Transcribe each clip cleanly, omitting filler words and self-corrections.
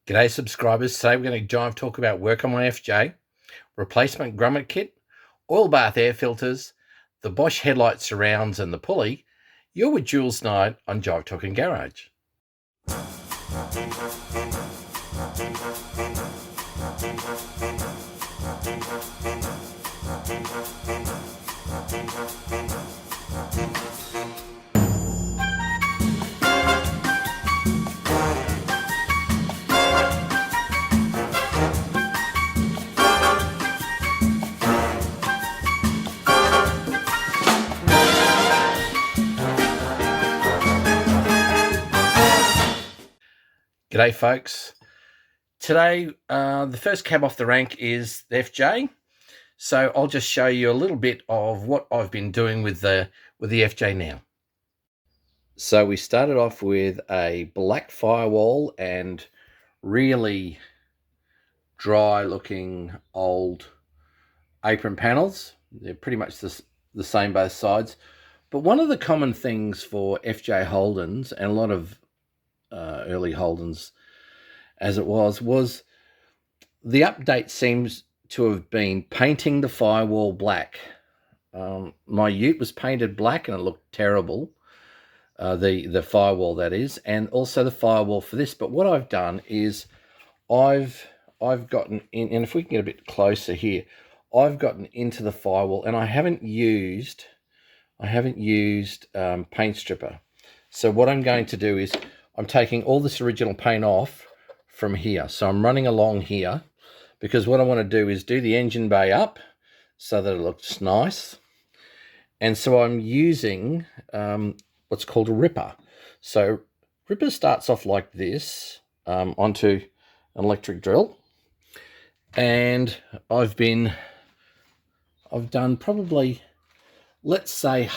G'day subscribers, today we're going to Jive talk about work on my FJ, replacement grommet kit, oil bath air filters, the Bosch headlight surrounds and the pulley. You're with Jules Knight on Jive Talking Garage. G'day folks. Today, the first cab off the rank is the FJ. So I'll just show you a little bit of what I've been doing with the FJ now. So we started off with a black firewall and really dry looking old apron panels. They're pretty much the same both sides. But one of the common things for FJ Holdens and a lot of early Holdens as it was the update seems to have been painting the firewall black. My ute was painted black and it looked terrible, the firewall that is, and also the firewall for this. But what I've done is I've gotten in, and if we can get a bit closer here, I've gotten into the firewall and I haven't used paint stripper. So what I'm going to do is I'm taking all this original paint off from here. So I'm running along here because what I want to do is do the engine bay up so that it looks nice. And so I'm using what's called a ripper. So ripper starts off like this onto an electric drill. And I've done probably, let's say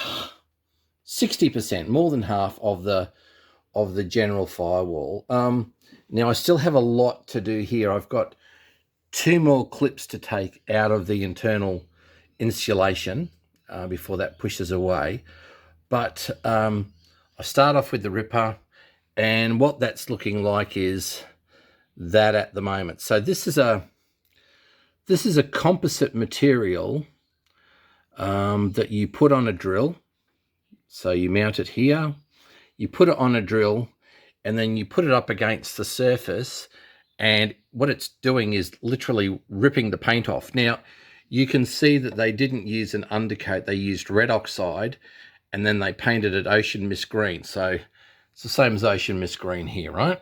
60%, more than half of the general firewall. Now I still have a lot to do here. I've got 2 more clips to take out of the internal insulation before that pushes away. But I start off with the ripper, and what that's looking like is that at the moment. So this is a composite material that you put on a drill. So you mount it here, you put it on a drill, and then you put it up against the surface, and what it's doing is literally ripping the paint off. Now, you can see that they didn't use an undercoat. They used red oxide, and then they painted it ocean mist green. So it's the same as ocean mist green here, right?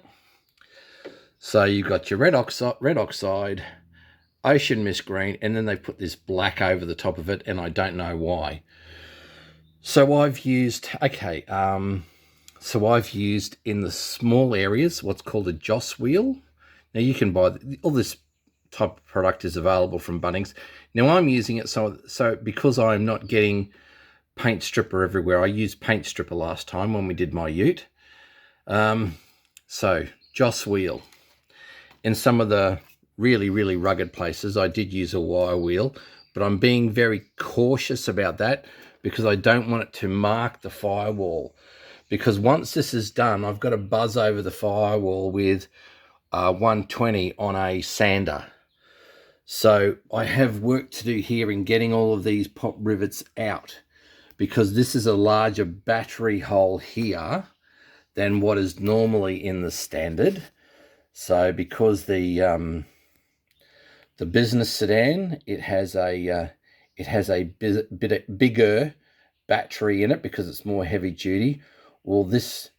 So you've got your red oxide, ocean mist green, and then they put this black over the top of it, and I don't know why. So I've used, I've used in the small areas what's called a joss wheel. Now you can buy, all this type of product is available from Bunnings. Now I'm using it so because I'm not getting paint stripper everywhere. I used paint stripper last time when we did my ute. So joss wheel. In some of the really, really rugged places, I did use a wire wheel, but I'm being very cautious about that because I don't want it to mark the firewall. Because once this is done, I've got to buzz over the firewall with 120 on a sander. So I have work to do here in getting all of these pop rivets out, because this is a larger battery hole here than what is normally in the standard. So because the business sedan, it has a bit bigger battery in it because it's more heavy duty. Well, this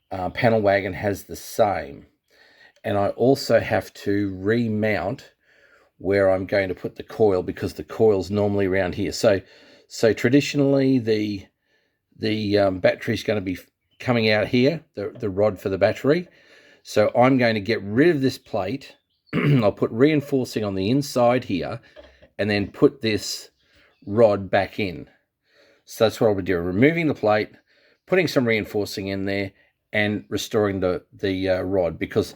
panel wagon has the same. And I also have to remount where I'm going to put the coil, because the coil's normally around here. So traditionally the battery is going to be coming out here, the rod for the battery. So I'm going to get rid of this plate. I'll put reinforcing on the inside here and then put this rod back in. So that's what I'll be doing, removing the plate, putting some reinforcing in there, and restoring the rod, because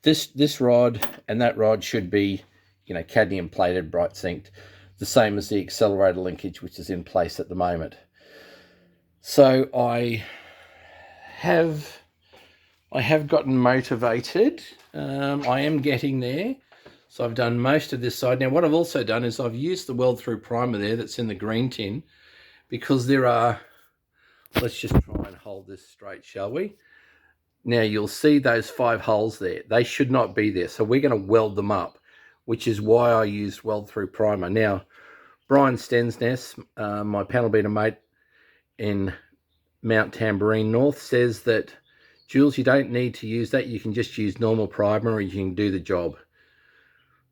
this rod and that rod should be, cadmium plated, bright synced, the same as the accelerator linkage, which is in place at the moment. So I have I have gotten motivated. I am getting there. So I've done most of this side. Now what I've also done is I've used the weld through primer there that's in the green tin, because there are, let's just try and hold this straight, shall we? Now you'll see those 5 holes there. They should not be there. So we're going to weld them up, which is why I used weld through primer. Now, Brian Stensness, my panel beater mate in Mount Tamborine North, says that, Jules, you don't need to use that. You can just use normal primer or you can do the job.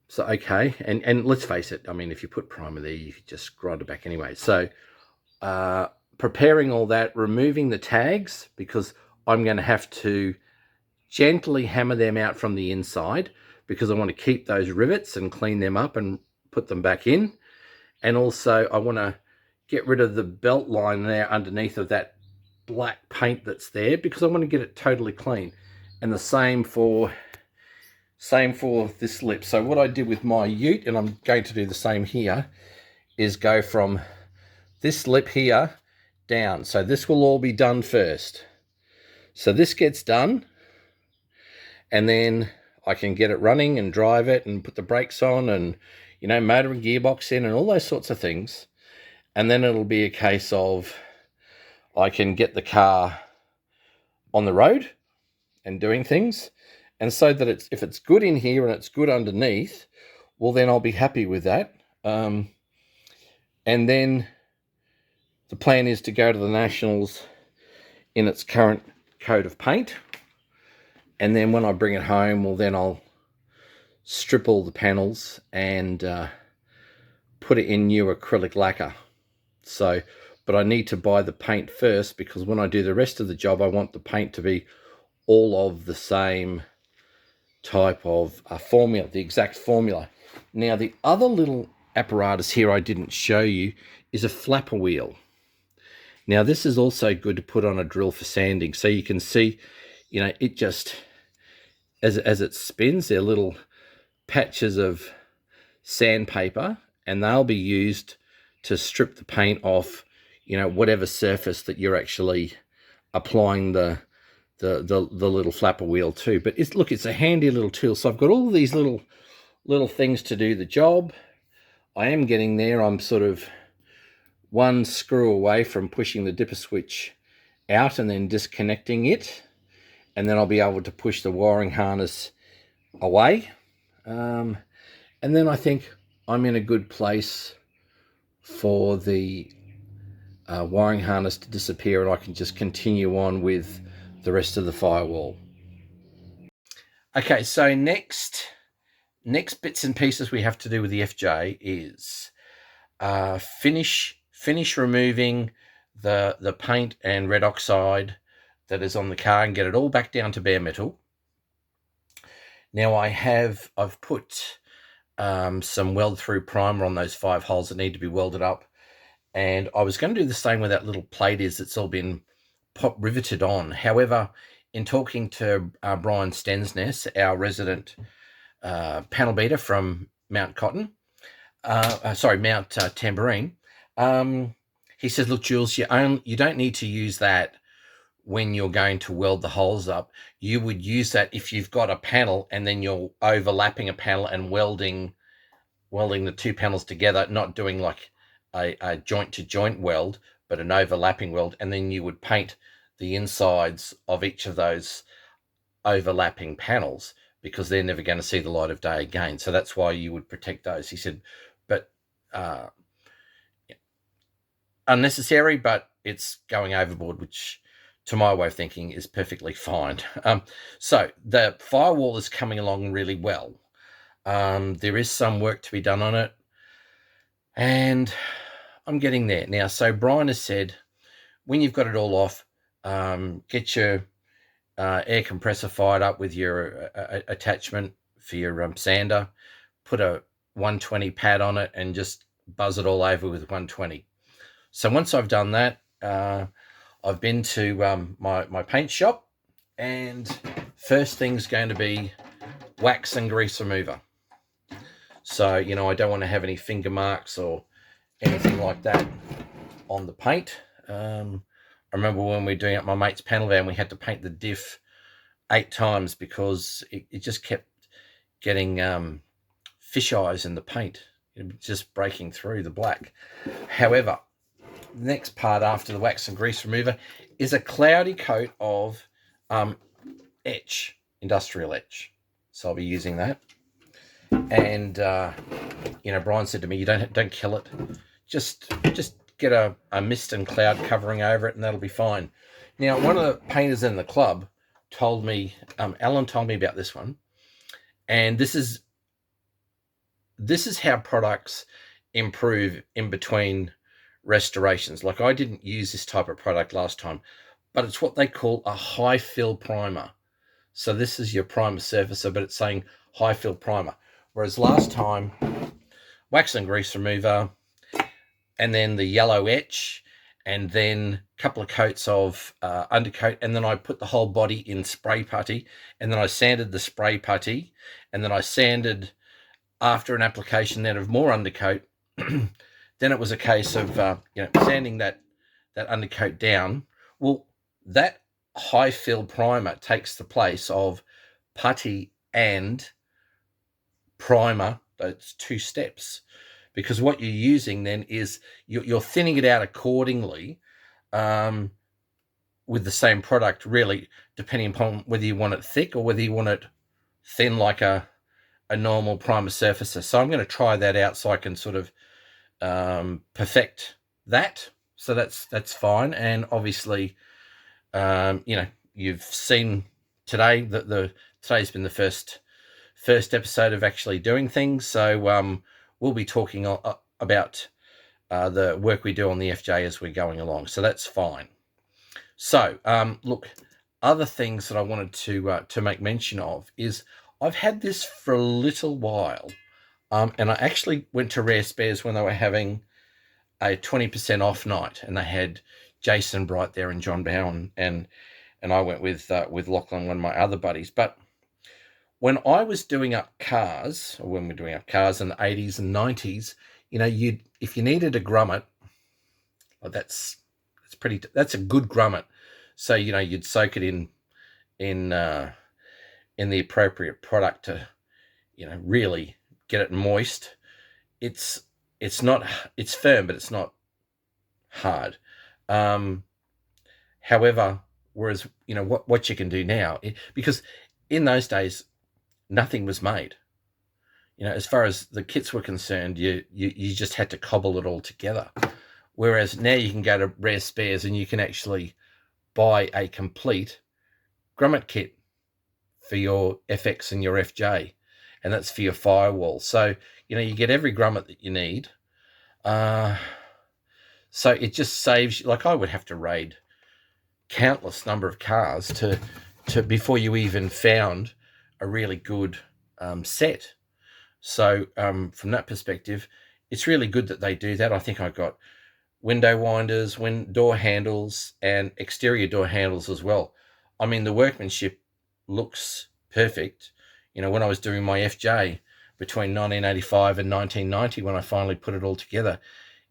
So, okay. And let's face it. I mean, if you put primer there, you could just grind it back anyway. So, preparing all that, removing the tags, because I'm going to have to gently hammer them out from the inside, because I want to keep those rivets and clean them up and put them back in. And also I want to get rid of the belt line there underneath of that black paint that's there, because I want to get it totally clean. And the same for this lip. So what I did with my ute, and I'm going to do the same here, is go from this lip here down. So this will all be done first. So this gets done, and then I can get it running and drive it and put the brakes on and, you know, motor and gearbox in and all those sorts of things. And then it'll be a case of I can get the car on the road and doing things. And so that if it's good in here and it's good underneath, well, then I'll be happy with that. And then the plan is to go to the Nationals in its current coat of paint. And then when I bring it home, well, then I'll strip all the panels and put it in new acrylic lacquer. So, but I need to buy the paint first, because when I do the rest of the job, I want the paint to be all of the same type of formula, the exact formula. Now, the other little apparatus here I didn't show you is a flapper wheel. Now, this is also good to put on a drill for sanding. So you can see, you know, it just, as it spins, they're little patches of sandpaper, and they'll be used to strip the paint off, you know, whatever surface that you're actually applying the little flapper wheel to. But it's a handy little tool. So I've got all these little things to do the job. I am getting there. I'm sort of one screw away from pushing the dipper switch out and then disconnecting it, and then I'll be able to push the wiring harness away. And then I think I'm in a good place for the wiring harness to disappear, and I can just continue on with the rest of the firewall. Okay, so next bits and pieces we have to do with the FJ is finish removing the paint and red oxide that is on the car and get it all back down to bare metal. Now I've put some weld through primer on those 5 holes that need to be welded up, and I was going to do the same where that little plate is that's all been riveted on. However, in talking to Brian Stensness, our resident panel beater from Mount Tamborine, he says, look, Jules, you don't need to use that when you're going to weld the holes up. You would use that if you've got a panel and then you're overlapping a panel and welding the 2 panels together, not doing like a joint-to-joint weld, but an overlapping weld, and then you would paint the insides of each of those overlapping panels, because they're never going to see the light of day again. So that's why you would protect those. He said, but unnecessary, but it's going overboard, which to my way of thinking is perfectly fine. So the firewall is coming along really well. There is some work to be done on it, and I'm getting there now. So Brian has said, when you've got it all off, get your air compressor fired up with your attachment for your sander, put a 120 pad on it and just buzz it all over with 120. So once I've done that, I've been to my paint shop, and first thing's going to be wax and grease remover. So, you know, I don't want to have any finger marks or anything like that on the paint. I remember when we were doing up my mate's panel van, we had to paint the diff 8 times because it just kept getting fish eyes in the paint, just breaking through the black. However, the next part after the wax and grease remover is a cloudy coat of etch, industrial etch. So I'll be using that. And Brian said to me, "You don't kill it. Just get a mist and cloud covering over it, and that'll be fine." Now, one of the painters in the club told me, Alan told me about this one, and this is how products improve in between restorations. Like, I didn't use this type of product last time, but it's what they call a high fill primer. So this is your primer surfacer, but it's saying high fill primer. Whereas last time, wax and grease remover, and then the yellow etch, and then a couple of coats of undercoat, and then I put the whole body in spray putty, and then I sanded the spray putty, and then I sanded after an application then of more undercoat. Then it was a case of sanding that undercoat down. Well, that high fill primer takes the place of putty and primer. Those 2 steps, because what you're using then is you're thinning it out accordingly with the same product, really, depending upon whether you want it thick or whether you want it thin like a normal primer surfacer. So I'm going to try that out so I can sort of perfect that. So that's fine. And obviously, you've seen today that today's been the first episode of actually doing things. So we'll be talking about the work we do on the FJ as we're going along. So that's fine. So look, other things that I wanted to make mention of is I've had this for a little while, and I actually went to Rare Spares when they were having a 20% off night, and they had Jason Bright there and John Bowen, and I went with Lachlan, one of my other buddies. But when I was doing up cars, or when we were doing up cars in the 80s and 90s, if you needed a grommet, well, that's a good grommet. So you'd soak it in the appropriate product to really get it moist. It's firm, but it's not hard. However, whereas what you can do now, because in those days nothing was made. As far as the kits were concerned, you just had to cobble it all together. Whereas now you can go to Rare Spares and you can actually buy a complete grommet kit for your FX and your FJ, and that's for your firewall. So you get every grommet that you need. So it just saves you. Like, I would have to raid countless number of cars to before you even found a really good set. So from that perspective, it's really good that they do that. I think I got window winders, door handles, and exterior door handles as well. I mean, the workmanship looks perfect. When I was doing my FJ between 1985 and 1990, when I finally put it all together,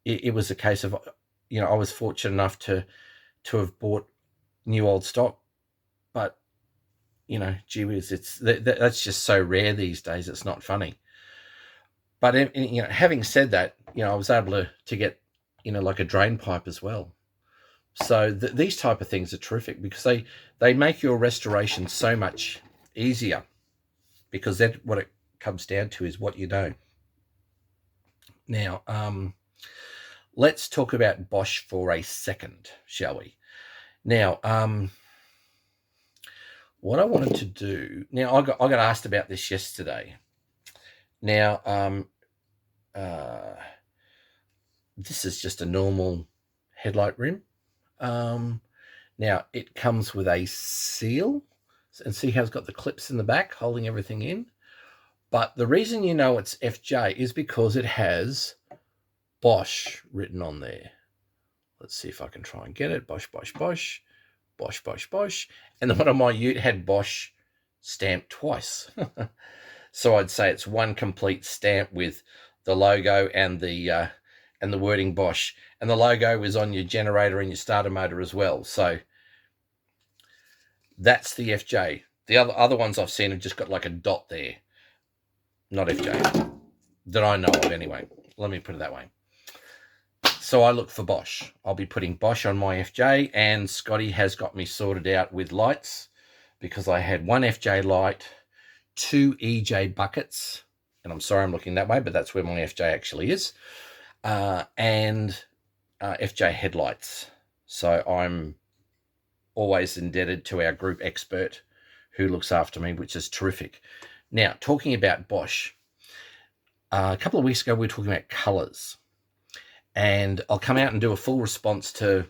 it was a case of, I was fortunate enough to have bought new old stock, but gee whiz, that's just so rare these days. It's not funny. But having said that, I was able to get like a drain pipe as well. So these type of things are terrific because they make your restoration so much easier, because that what it comes down to is what you know. Now, let's talk about Bosch for a second, shall we? Now, what I wanted to do, now I got asked about this yesterday. Now, this is just a normal headlight rim. Now it comes with a seal, and see how it's got the clips in the back holding everything in. But the reason it's FJ is because it has Bosch written on there. Let's see if I can try and get it. Bosch, Bosch, Bosch, Bosch, Bosch, Bosch. And the one on my ute had Bosch stamped twice. So I'd say it's one complete stamp with the logo and the wording Bosch. And the logo is on your generator and your starter motor as well. So that's the FJ. The other ones I've seen have just got like a dot there. Not FJ. That I know of anyway. Let me put it that way. So I look for Bosch. I'll be putting Bosch on my FJ, and Scotty has got me sorted out with lights because I had one FJ light, 2 EJ buckets, and I'm sorry I'm looking that way, but that's where my FJ actually is, and FJ headlights. So I'm always indebted to our group expert who looks after me, which is terrific. Now, talking about Bosch, a couple of weeks ago we were talking about colours, and I'll come out and do a full response to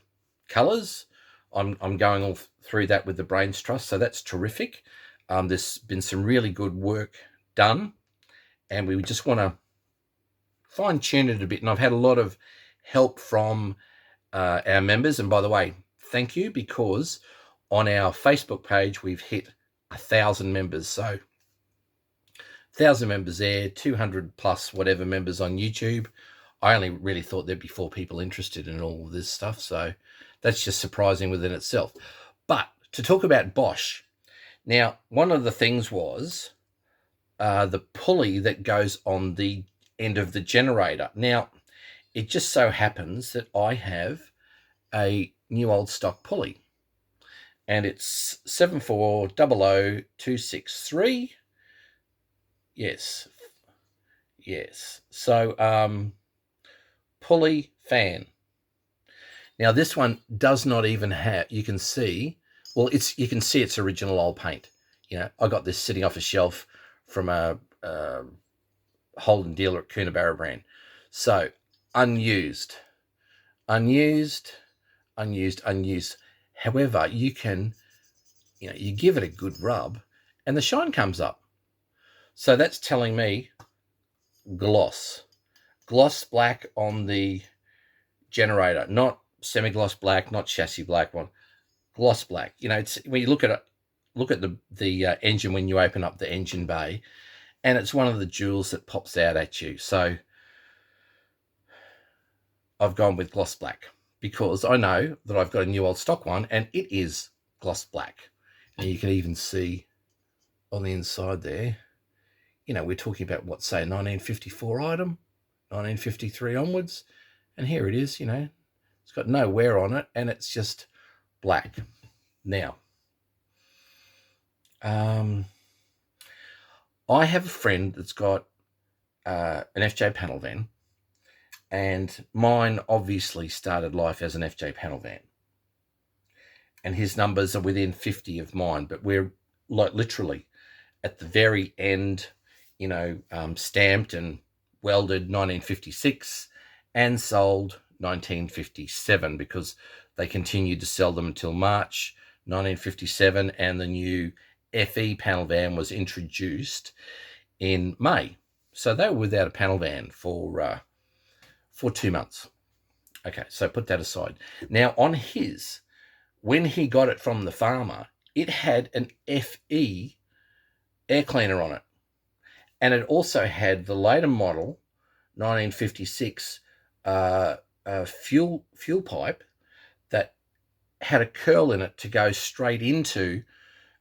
colours. I'm going all through that with the Brains Trust, so that's terrific. There's been some really good work done, and we just want to fine-tune it a bit. And I've had a lot of help from our members. And by the way, thank you, because on our Facebook page, we've hit 1,000 members. So 1,000 members there, 200 plus whatever members on YouTube. I only really thought there'd be 4 people interested in all of this stuff. So that's just surprising within itself. But to talk about Bosch, now, one of the things was the pulley that goes on the end of the generator. Now, it just so happens that I have a new old stock pulley, and it's 7400263. Yes. So, pulley fan. Now, this one does not even have, you can see, well, you can see it's original old paint. You know, I got this sitting off a shelf from a Holden dealer at Coonabarra brand. So, unused. However, you can, you give it a good rub and the shine comes up. So that's telling me gloss black on the generator, not semi-gloss black, not chassis black one, gloss black. It's when you look at the engine when you open up the engine bay, and it's one of the jewels that pops out at you. So I've gone with gloss black because I know that I've got a new old stock one and it is gloss black. And you can even see on the inside there, we're talking about what, say, 1954 item, 1953 onwards. And here it is, it's got no wear on it and it's just black. Now, I have a friend that's got an FJ panel van, and mine obviously started life as an FJ panel van. And his numbers are within 50 of mine, but we're like literally at the very end, stamped and welded 1956 and sold 1957, because they continued to sell them until March 1957, and the new FE panel van was introduced in May. So they were without a panel van for 2 months. Okay, so put that aside. Now, on his, when he got it from the farmer, it had an FE air cleaner on it. And it also had the later model, 1956, fuel pipe that had a curl in it to go straight into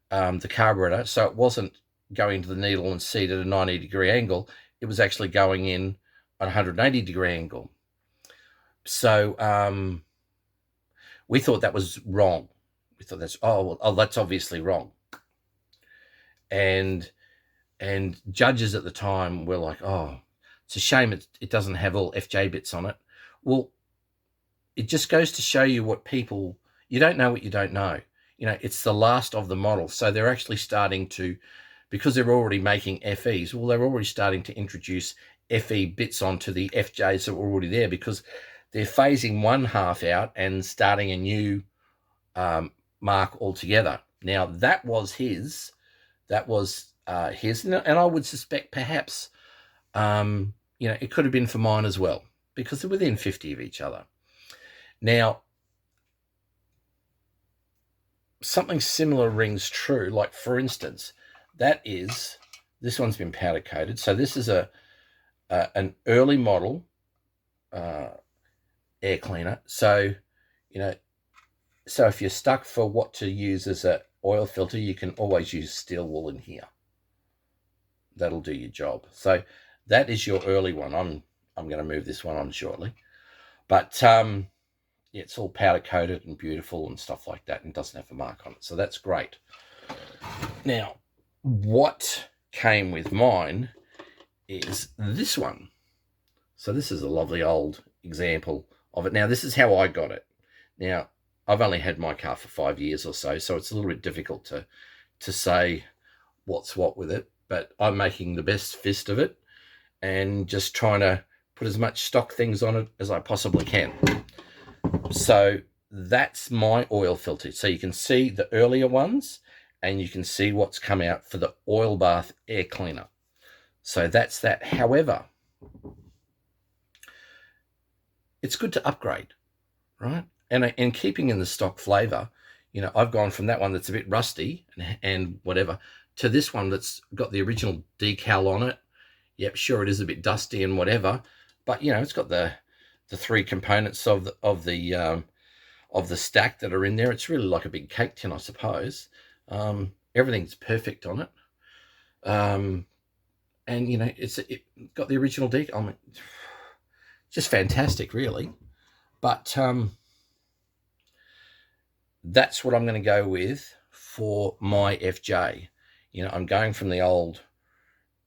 the carburetor. So it wasn't going to the needle and seat at a 90-degree angle. It was actually going in at a 180-degree angle. So we thought that was wrong. We thought that's obviously wrong. And judges at the time were like, oh, it's a shame it doesn't have all FJ bits on it. Well, it just goes to show you you don't know what you don't know. It's the last of the model. So they're actually starting to, because they're already making FEs, well, they're already starting to introduce FE bits onto the FJs that were already there, because they're phasing one half out and starting a new mark altogether. Now, that was his, and I would suspect perhaps, it could have been for mine as well, because they're within 50 of each other. Now, something similar rings true. Like, for instance, this one's been powder coated. So this is an early model air cleaner. So, so if you're stuck for what to use as oil filter, you can always use steel wool in here. That'll do your job. So that is your early one. I'm going to move this one on shortly. But yeah, it's all powder coated and beautiful and stuff like that, and doesn't have a mark on it. So that's great. Now, what came with mine is this one. So this is a lovely old example of it. Now, this is how I got it. Now, I've only had my car for 5 years or so, so it's a little bit difficult to say what's what with it, but I'm making the best fist of it and just trying to put as much stock things on it as I possibly can. So that's my oil filter. So you can see the earlier ones, and you can see what's come out for the oil bath air cleaner. So that's that. However, it's good to upgrade, right? And keeping in the stock flavor, you know, I've gone from that one that's a bit rusty and whatever to this one that's got the original decal on it. Yep, sure, it is a bit dusty and whatever, but you know, it's got the three components of the stack that are in there. It's really like a big cake tin, I suppose. Everything's perfect on it. And you know, it got the original decal. I mean, just fantastic, really. But that's what I'm going to go with for my FJ. You know, I'm going from the old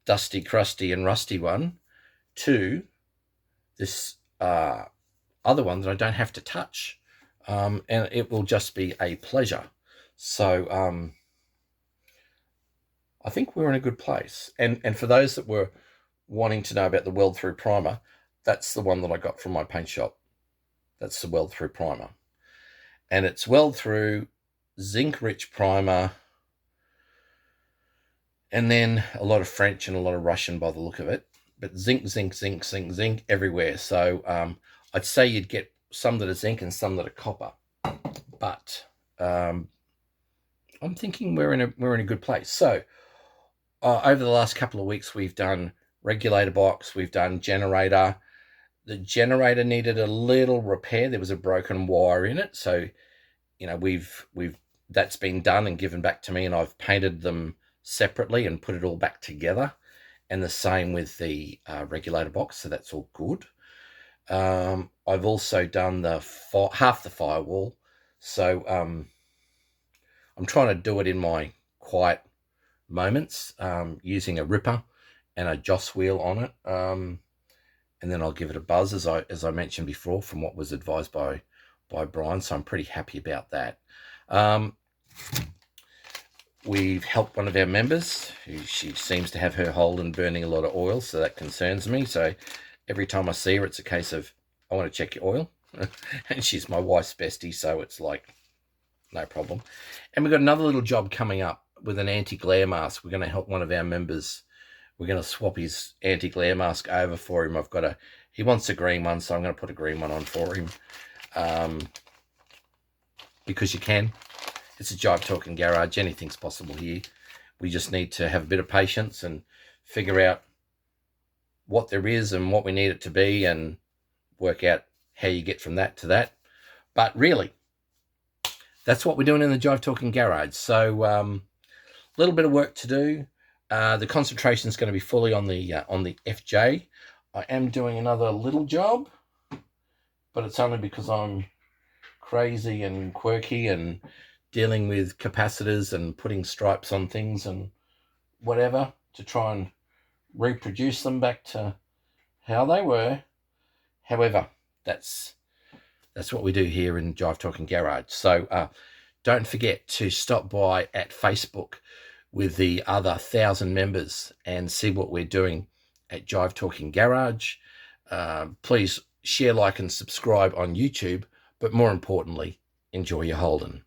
dusty, crusty and rusty one to this other one that I don't have to touch. And it will just be a pleasure. So I think we're in a good place. And for those that were wanting to know about the weld through primer, that's the one that I got from my paint shop. That's the weld through primer. And it's weld through, zinc rich primer, and then a lot of French and a lot of Russian by the look of it. But zinc, zinc, zinc, zinc, zinc everywhere. So I'd say you'd get some that are zinc and some that are copper. But I'm thinking we're in a good place. So over the last couple of weeks, we've done regulator box, we've done generator. The generator needed a little repair. There was a broken wire in it. So, you know, that's been done and given back to me, and I've painted them separately and put it all back together. And the same with the regulator box. So that's all good. I've also done half the firewall. So I'm trying to do it in my quiet moments, using a ripper and a joss wheel on it. And then I'll give it a buzz, as I mentioned before, from what was advised by Brian. So I'm pretty happy about that. We've helped one of our members. She seems to have her Holden burning a lot of oil, so that concerns me. So every time I see her, it's a case of, I want to check your oil. And she's my wife's bestie, so it's like, no problem. And we've got another little job coming up with an anti-glare mask. We're going to help one of our members. We're going to swap his anti-glare mask over for him. He wants a green one, so I'm going to put a green one on for him. Because you can. It's a Jive Talking Garage. Anything's possible here. We just need to have a bit of patience and figure out what there is and what we need it to be, and work out how you get from that to that. But really, that's what we're doing in the Jive Talking Garage. So a little bit of work to do. The concentration is going to be fully on the FJ. I am doing another little job, but it's only because I'm crazy and quirky and dealing with capacitors and putting stripes on things and whatever to try and reproduce them back to how they were. However, that's what we do here in Jive Talking Garage. So don't forget to stop by at Facebook with the other 1,000 members and see what we're doing at Jive Talking Garage. Please share, like, and subscribe on YouTube, but more importantly, enjoy your Holden.